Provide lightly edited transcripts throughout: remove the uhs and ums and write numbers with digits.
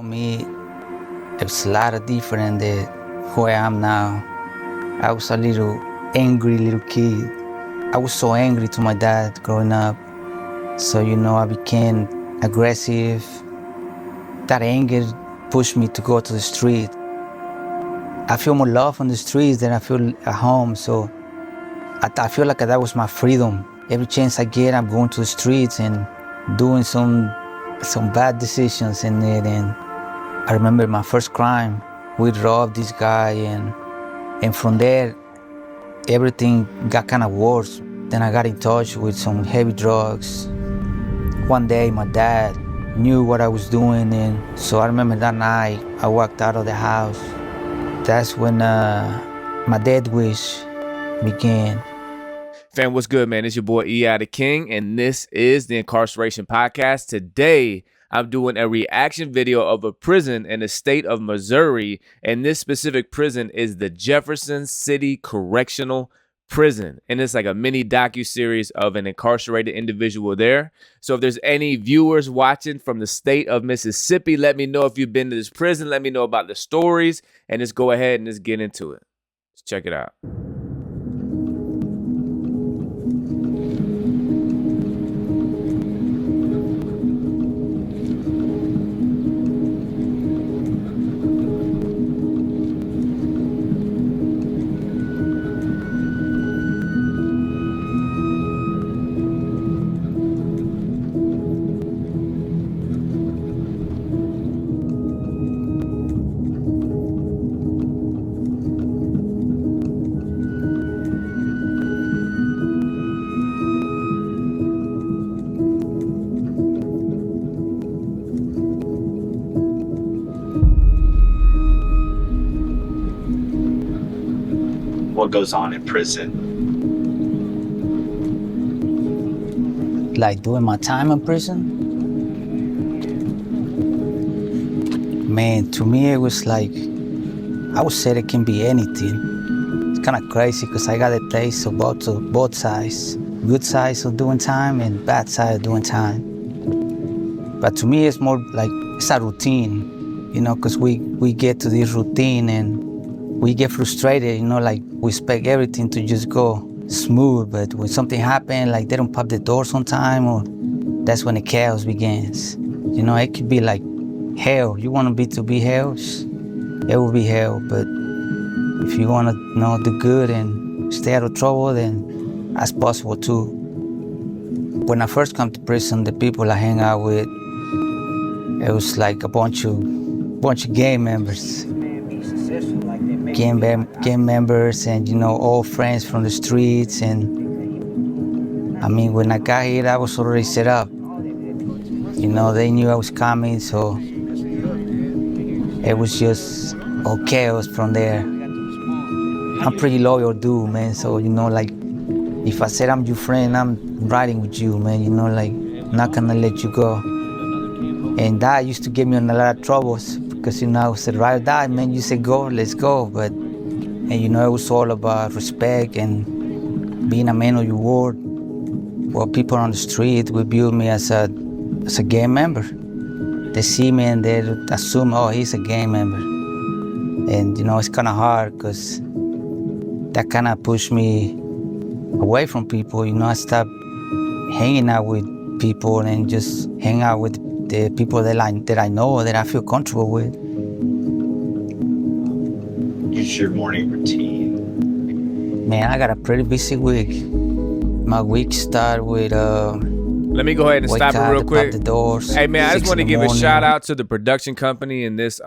me, it's a lot of different than who I am now. I was a little angry little kid. I was so angry to my dad growing up. So, I became aggressive. That anger pushed me to go to the street. I feel more love on the streets than I feel at home. So I feel like that was my freedom. Every chance I get, I'm going to the streets and doing some bad decisions in it. And I remember my first crime. We robbed this guy, and from there, everything got kind of worse. Then I got in touch with some heavy drugs. One day, my dad knew what I was doing, and so I remember that night, I walked out of the house. That's when my death wish began. Fam, what's good, man? It's your boy E.I. the King, and this is the Incarceration Podcast. Today, I'm doing a reaction video of a prison in the state of Missouri, and this specific prison is the Jefferson City Correctional Prison, and it's like a mini docu-series of an incarcerated individual there. So if there's any viewers watching from the state of Mississippi, let me know if you've been to this prison. Let me know about the stories, and just go ahead and just get into it. Let's check it out. What goes on in prison? Like doing my time in prison? Man, to me it was like, I would say it can be anything. It's kind of crazy because I got a taste of both sides. Good sides of doing time and bad side of doing time. But to me it's more like, it's a routine, because we get to this routine and we get frustrated, like we expect everything to just go smooth, but when something happens, like they don't pop the doors on time, or that's when the chaos begins. It could be like hell. You want to be hell, it will be hell. But if you want to do good and stay out of trouble, then that's possible too. When I first come to prison, the people I hang out with, it was like a bunch of gang members. Gang members and, old friends from the streets. And I mean, when I got here, I was already set up. They knew I was coming, so it was just all chaos from there. I'm pretty loyal dude, man. So, like, if I said I'm your friend, I'm riding with you, man. Like, not gonna let you go. And that used to get me in a lot of troubles. Because, I said, ride or die, man. You said go, let's go. But, and it was all about respect and being a man of your word. Well, people on the street would view me as a gang member. They see me and they assume, oh, he's a gang member. And, it's kind of hard because that kind of pushed me away from people. I stopped hanging out with people and just hang out with the people that I know, that I feel comfortable with. Use your morning routine. Man, I got a pretty busy week. My week start with Let me go ahead and stop it real quick. The doors, hey man, I just want to give a shout out to the production company in this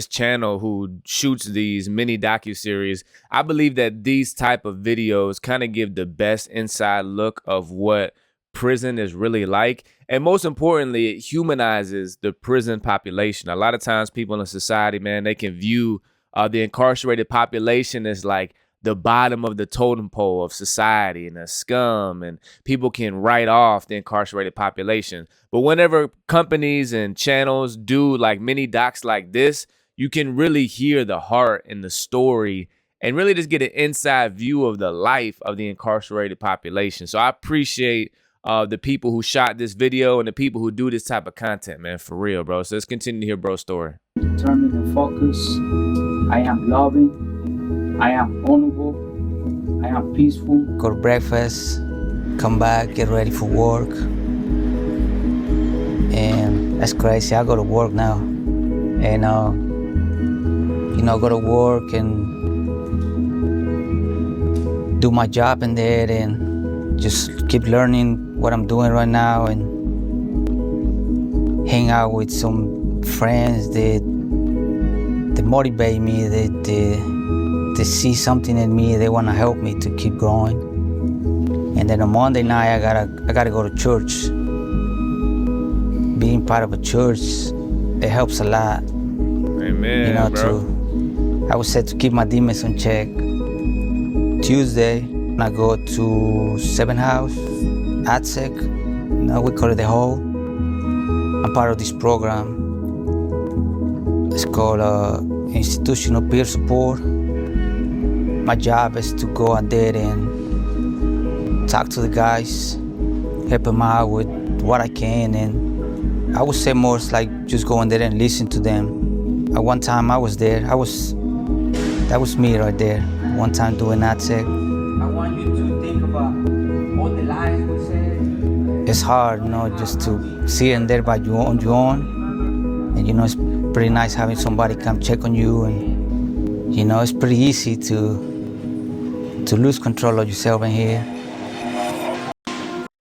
channel who shoots these mini docu-series. I believe that these type of videos kind of give the best inside look of what prison is really like, and most importantly, it humanizes the prison population. A lot of times people in society, man, they can view the incarcerated population as like the bottom of the totem pole of society and a scum, and people can write off the incarcerated population. But whenever companies and channels do like mini docs like this, you can really hear the heart and the story and really just get an inside view of the life of the incarcerated population. So I appreciate the people who shot this video and the people who do this type of content, man, for real, bro. So let's continue to hear bro's story. Determined and focused. I am loving. I am honorable. I am peaceful. Go to breakfast, come back, get ready for work. And that's crazy. I go to work now. And, go to work and do my job in there and just keep learning what I'm doing right now and hang out with some friends that motivate me, they see something in me, they want to help me to keep growing. And then on Monday night, I gotta go to church. Being part of a church, it helps a lot. Amen, bro. I was said to keep my demons in check. Tuesday, I go to 7 House, ADSEC. We call it the Hole. I'm part of this program. It's called Institutional Peer Support. My job is to go out there and talk to the guys, help them out with what I can, and I would say more it's like just go in there and listen to them. At one time I was there, that was me right there. One time doing ADSEC. I want you to think about all the lies we said. It's hard, just to sit in there by your own. And it's pretty nice having somebody come check on you, and it's pretty easy to lose control of yourself in here.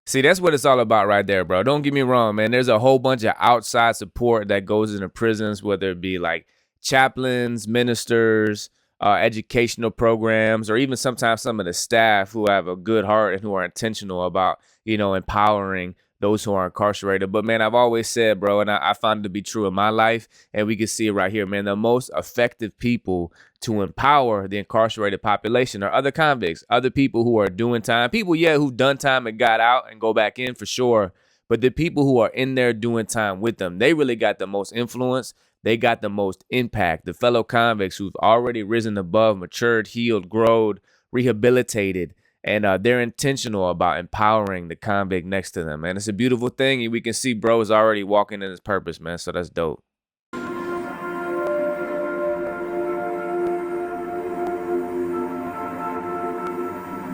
See, that's what it's all about right there, bro. Don't get me wrong, man. There's a whole bunch of outside support that goes into prisons, whether it be like chaplains, ministers, educational programs, or even sometimes some of the staff who have a good heart and who are intentional about, empowering those who are incarcerated. But man, I've always said, bro, and I found it to be true in my life, and we can see it right here, man, the most effective people to empower the incarcerated population are other convicts, other people who are doing time, people, who've done time and got out and go back in for sure. But the people who are in there doing time with them, they really got the most influence. They got the most impact. The fellow convicts who've already risen above, matured, healed, growed, rehabilitated, and they're intentional about empowering the convict next to them, man. It's a beautiful thing, and we can see bro is already walking in his purpose, man, so that's dope.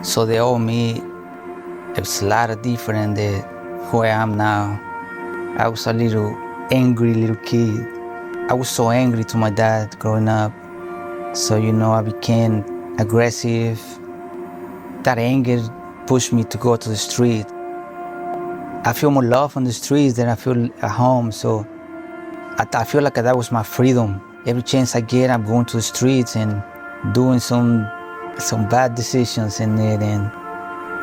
So the old me, it's a lot of different than who I am now. I was a little angry little kid. I was so angry to my dad growing up. So, I became aggressive. That anger pushed me to go to the street. I feel more love on the streets than I feel at home. So I feel like that was my freedom. Every chance I get, I'm going to the streets and doing some bad decisions in it. And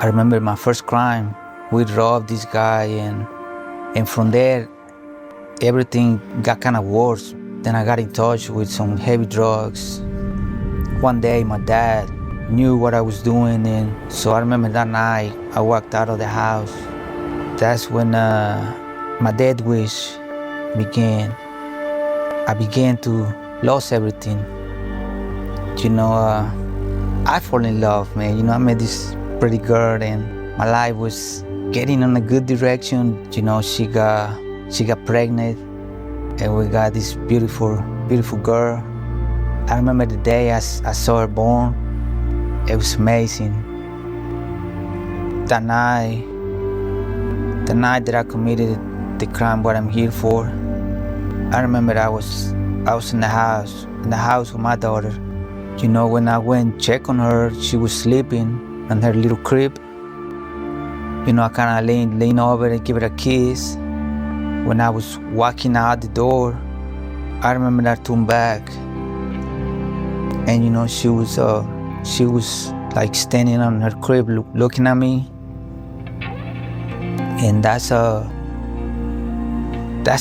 I remember my first crime. We robbed this guy, and from there, everything got kind of worse. Then I got in touch with some heavy drugs. One day, my dad knew what I was doing, and so I remember that night, I walked out of the house. That's when my death wish began. I began to lose everything. I fall in love, man. I met this pretty girl, and my life was getting in a good direction. She got pregnant, and we got this beautiful girl. I remember the day I saw her born. It was amazing. The night that I committed the crime, what I'm here for, I remember I was in the house with my daughter. When I went check on her, she was sleeping in her little crib. I kind of lean over and give her a kiss. When I was walking out the door, I remember I turned back, and she was like standing on her crib looking at me. And that's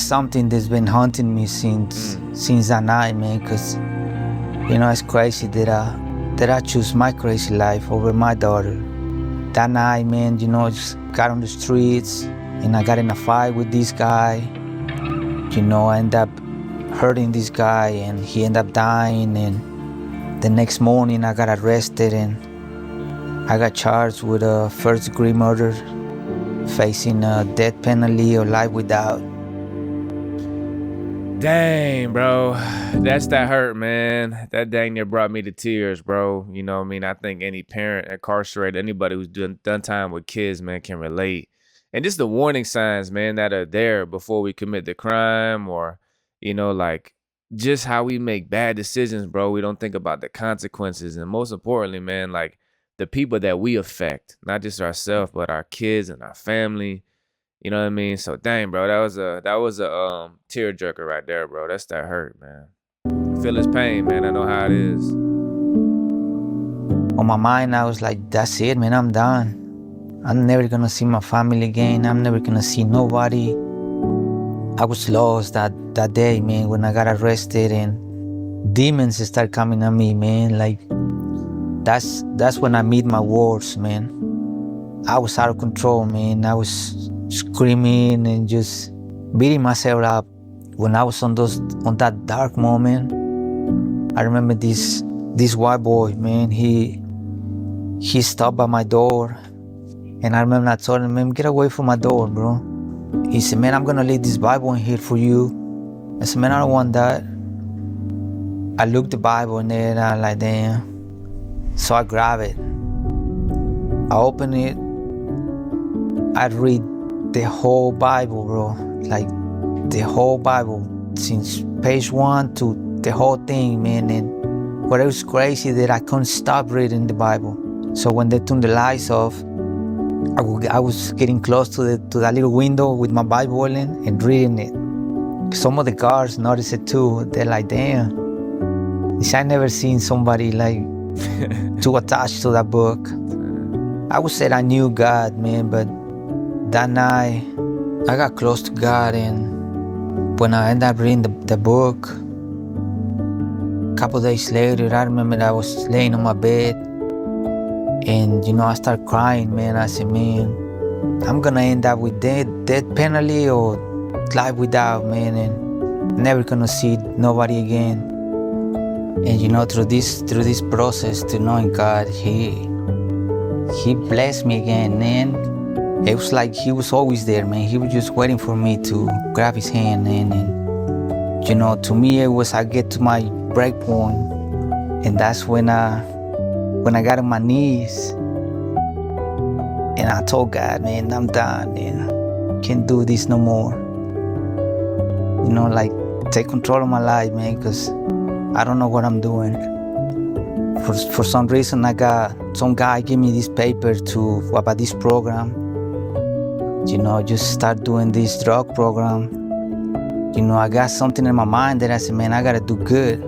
something that's been haunting me since that night, man. Cause it's crazy that I choose my crazy life over my daughter. That night, man, just got on the streets, and I got in a fight with this guy. I ended up hurting this guy, and he ended up dying. And the next morning, I got arrested, and I got charged with a first-degree murder. facing a death penalty or life without. Dang, bro. That's that hurt, man. That dang near brought me to tears, bro. You know what I mean? I think any parent incarcerated, anybody who's done time with kids, man, can relate. And just the warning signs, man, that are there before we commit the crime, or, you know, like just how we make bad decisions, bro. We don't think about the consequences. And most importantly, man, like the people that we affect, not just ourselves, but our kids and our family. You know what I mean? So dang, bro, that was a tearjerker right there, bro. That's that hurt, man. Feel his pain, man. I know how it is. On my mind, I was like, that's it, man, I'm done. I'm never gonna see my family again. I'm never gonna see nobody. I was lost that day, man, when I got arrested and demons start coming at me, man. Like, that's when I meet my words, man. I was out of control, man. I was screaming and just beating myself up. When I was on that dark moment, I remember this white boy, man. He stopped by my door, and I remember I told him, man, get away from my door, bro. He said, man, I'm gonna leave this Bible in here for you. I said, man, I don't want that. I looked the Bible in there and I like, damn. So I grab it. I open it. I read the whole Bible, bro. Like the whole Bible, since page 1 to the whole thing, man. And what it was crazy that I couldn't stop reading the Bible. So when they turned the lights off, I was getting close to that little window with my Bible in and reading it. Some of the guards noticed it too. They're like, damn, I never seen somebody like too attached to that book. I would say I knew God, man, but that night I got close to God, and when I ended up reading the book, a couple days later, I remember I was laying on my bed, and you know, I started crying, man. I said, man, I'm gonna end up with death penalty or life without, man, and never gonna see nobody again. And you know, through this process, to knowing God, He blessed me again, man. It was like He was always there, man. He was just waiting for me to grab His hand, man. And you know, to me, it was I get to my break point, and that's when I got on my knees and I told God, man, I'm done, man. Can't do this no more. You know, like, take control of my life, man, because I don't know what I'm doing. For some reason, I got some guy give me this paper about this program. You know, just start doing this drug program. You know, I got something in my mind that I said, man, I gotta do good.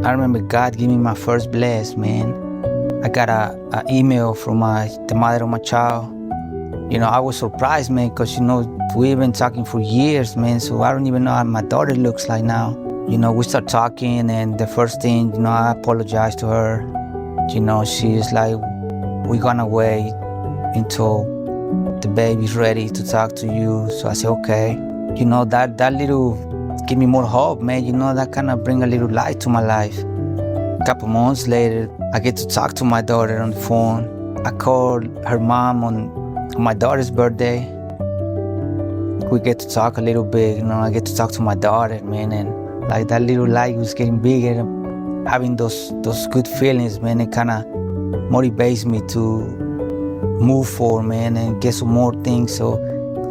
I remember God gave me my first bless, man. I got a email from the mother of my child. You know, I was surprised, man, because, you know, we've been talking for years, man, so I don't even know how my daughter looks like now. You know, we start talking, and the first thing, you know, I apologized to her. You know, she's like, we're gonna wait until the baby's ready to talk to you. So I said, okay. You know, that little give me more hope, man. You know, that kind of bring a little light to my life. A couple months later, I get to talk to my daughter on the phone. I called her mom on my daughter's birthday. We get to talk a little bit, you know, I get to talk to my daughter, man, and like that little light was getting bigger. Having those good feelings, man, it kind of motivates me to move forward, man, and get some more things. So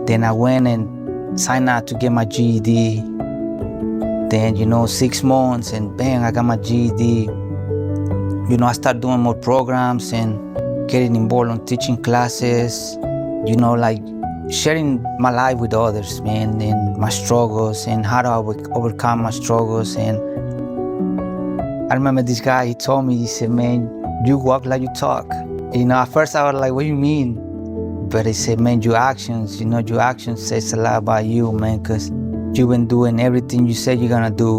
then I went and signed up to get my GED. Then, you know, 6 months and bang, I got my GED. You know, I started doing more programs and getting involved in teaching classes, you know, like sharing my life with others, man, and my struggles and how to overcome my struggles. And I remember this guy, he told me, he said, man, you walk like you talk. You know, at first I was like, what do you mean? But he said, man, your actions says a lot about you, man, because you've been doing everything you said you're gonna do.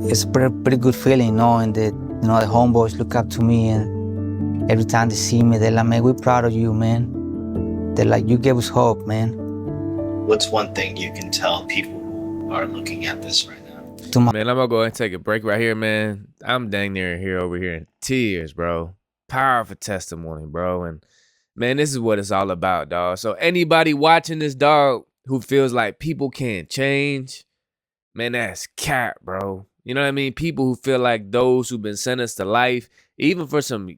It's a pretty good feeling knowing that, you know, the homeboys look up to me, and every time they see me, they're like, man, we're proud of you, man. They're like, you gave us hope, man. What's one thing you can tell people who are looking at this right now? Man, I'm gonna go ahead and take a break right here, man. I'm dang near over here in tears, bro. Powerful testimony, bro. And Man, this is what it's all about, dog. So anybody watching this, dog, who feels like people can't change, man, that's cap, bro. You know what I mean? People who feel like those who've been sentenced to life, even for some,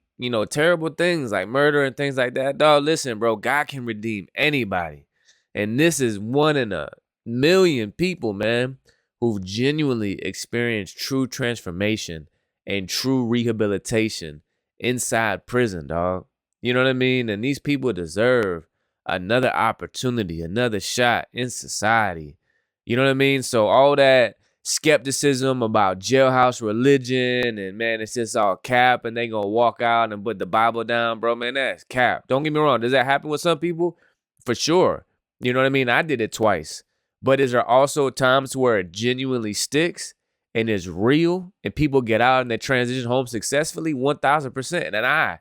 terrible things like murder and things like that, dog, listen, bro, God can redeem anybody. And this is 1 in a million people, man, who've genuinely experienced true transformation and true rehabilitation inside prison, dog. You know what I mean? And these people deserve another opportunity, another shot in society. You know what I mean? So all that skepticism about jailhouse religion and, man, it's just all cap and they gonna walk out and put the Bible down, bro, man, that's cap. Don't get me wrong. Does that happen with some people? For sure. You know what I mean? I did it twice. But is there also times where it genuinely sticks and is real and people get out and they transition home successfully? 1,000%. And I,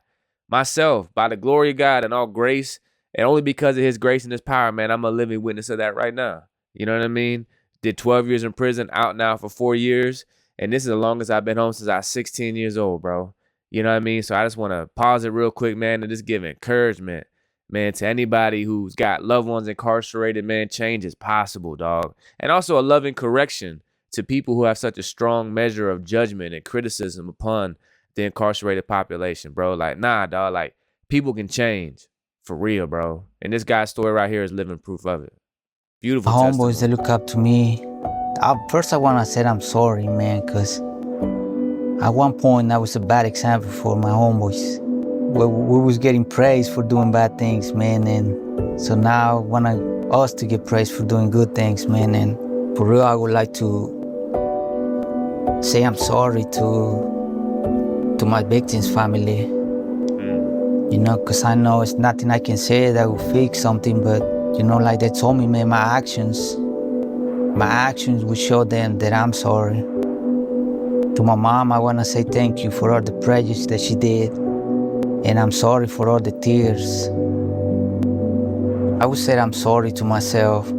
myself, by the glory of God and all grace, and only because of his grace and his power, man, I'm a living witness of that right now. You know what I mean? Did 12 years in prison, out now for 4 years. And this is the longest I've been home since I was 16 years old, bro. You know what I mean? So I just want to pause it real quick, man, and just give encouragement, man, to anybody who's got loved ones incarcerated, man. Change is possible, dog. And also a loving correction to people who have such a strong measure of judgment and criticism upon the incarcerated population, bro. Like, nah, dog, like, people can change for real, bro. And this guy's story right here is living proof of it. Beautiful homeboys, they testimony. look up to me. First, I want to say I'm sorry, man, because at one point I was a bad example for my homeboys. We was getting praised for doing bad things, man, and so now I want us to get praised for doing good things, man. And for real, I would like to say I'm sorry to my victims' family. You know, because I know it's nothing I can say that will fix something, but you know, like they told me, man, my actions will show them that I'm sorry. To my mom, I want to say thank you for all the prayers that she did. And I'm sorry for all the tears. I would say I'm sorry to myself.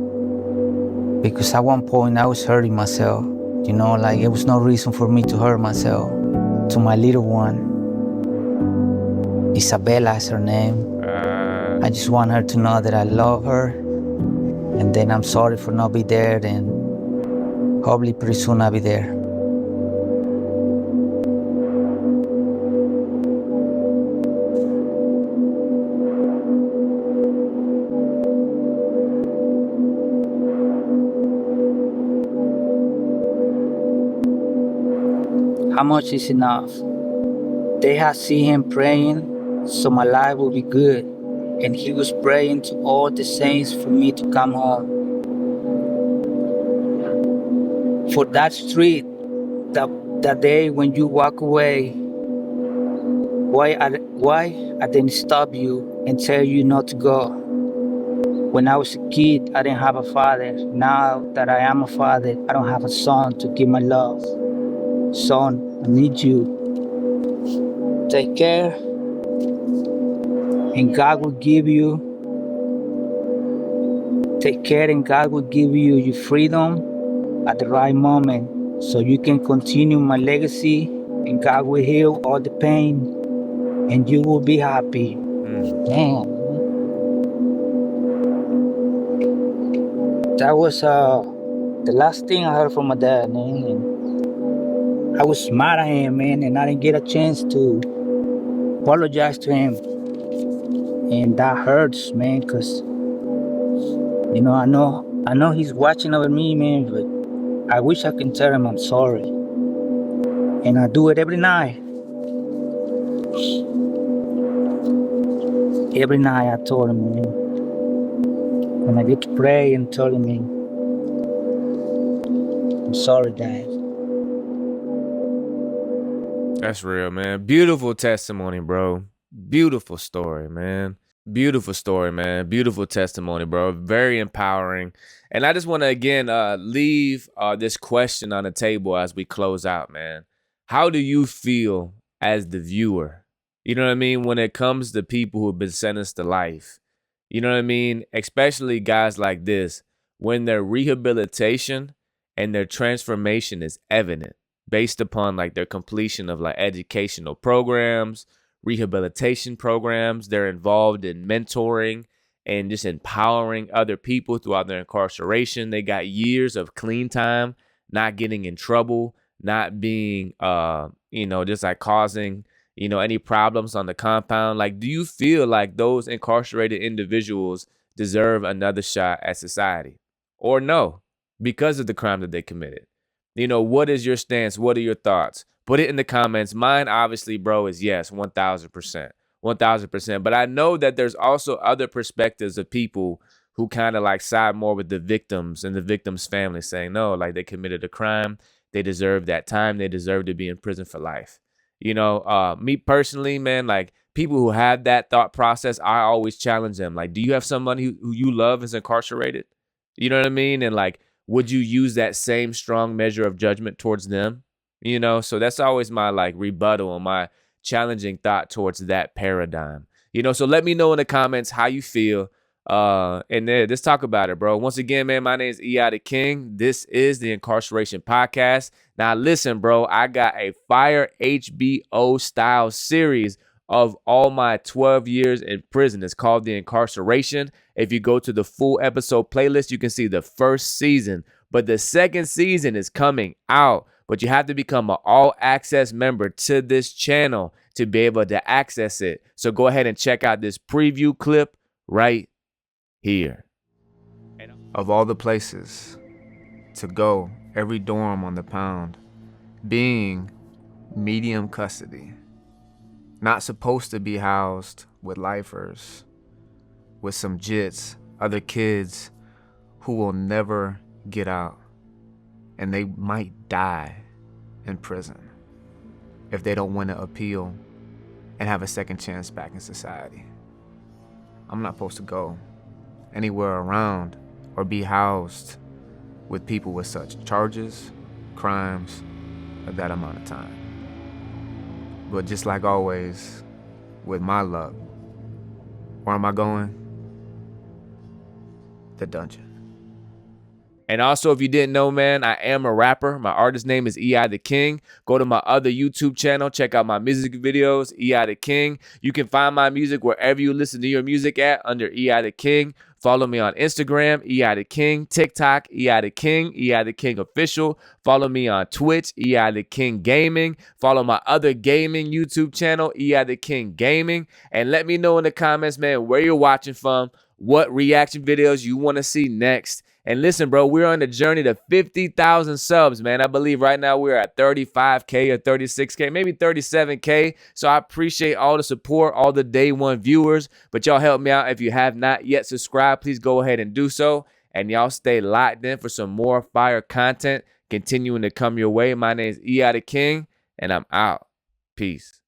Because at one point, I was hurting myself. You know, like it was no reason for me to hurt myself. To my little one, Isabella is her name. I just want her to know that I love her, and then I'm sorry for not being there, and hopefully pretty soon I'll be there. How much is enough? They have seen him praying, so my life will be good. And he was praying to all the saints for me to come home. For that street, that day when you walk away, why I didn't stop you and tell you not to go? When I was a kid, I didn't have a father. Now that I am a father, I don't have a son to give my love. Son, I need you. Take care. And God will give you, take care, and God will give you your freedom at the right moment so you can continue my legacy, and God will heal all the pain and you will be happy. Man, that was the last thing I heard from my dad, man. And I was mad at him, man, and I didn't get a chance to apologize to him. And that hurts, man, because, you know, I know he's watching over me, man, but I wish I can tell him I'm sorry. And I do it every night. Every night I told him, man. When I get to pray and tell him, man, I'm sorry, Dad. That's real, man. Beautiful testimony, bro. Beautiful story, man. Beautiful story, man. Beautiful testimony, bro. Very empowering. And I just want to, again, leave this question on the table as we close out, man. How do you feel as the viewer? You know what I mean? When it comes to people who have been sentenced to life, you know what I mean? Especially guys like this, when their rehabilitation and their transformation is evident based upon like their completion of like educational programs, rehabilitation programs. They're involved in mentoring and just empowering other people throughout their incarceration. They got years of clean time, not getting in trouble, not being, just like causing, any problems on the compound. Like, do you feel like those incarcerated individuals deserve another shot at society, or no, because of the crime that they committed? What is your stance? What are your thoughts? Put it in the comments. Mine, obviously, bro, is yes, 1,000%. 1,000%. But I know that there's also other perspectives of people who kind of like side more with the victims and the victims' family, saying, no, like they committed a crime. They deserve that time. They deserve to be in prison for life. Me personally, man, like people who have that thought process, I always challenge them. Like, do you have somebody who you love is incarcerated? You know what I mean? And like, would you use that same strong measure of judgment towards them? So that's always my like rebuttal and my challenging thought towards that paradigm. So let me know in the comments how you feel. And then let's talk about it, bro. Once again, man, my name is E.I. the King. This is the Incarceration Podcast. Now listen, bro, I got a fire HBO style series of all my 12 years in prison. It's called The Incarceration. If you go to the full episode playlist, you can see the first season, but the second season is coming out. But you have to become an all-access member to this channel to be able to access it. So go ahead and check out this preview clip right here. Of all the places to go, every dorm on the pound, being medium custody, not supposed to be housed with lifers, with some jits, other kids who will never get out. And they might die in prison if they don't want to appeal and have a second chance back in society. I'm not supposed to go anywhere around or be housed with people with such charges, crimes, at that amount of time. But just like always, with my luck, where am I going? The dungeon. And also, if you didn't know, man, I am a rapper. My artist name is E.I. the King. Go to my other YouTube channel. Check out my music videos, E.I. the King. You can find my music wherever you listen to your music at under E.I. the King. Follow me on Instagram, E.I. the King. TikTok, E.I. the King. E.I. the King Official. Follow me on Twitch, E.I. the King Gaming. Follow my other gaming YouTube channel, E.I. the King Gaming. And let me know in the comments, man, where you're watching from, what reaction videos you want to see next. And listen, bro, we're on the journey to 50,000 subs, man. I believe right now we're at 35K or 36K, maybe 37K. So I appreciate all the support, all the day one viewers. But y'all help me out. If you have not yet subscribed, please go ahead and do so. And y'all stay locked in for some more fire content continuing to come your way. My name is E.I. the King, and I'm out. Peace.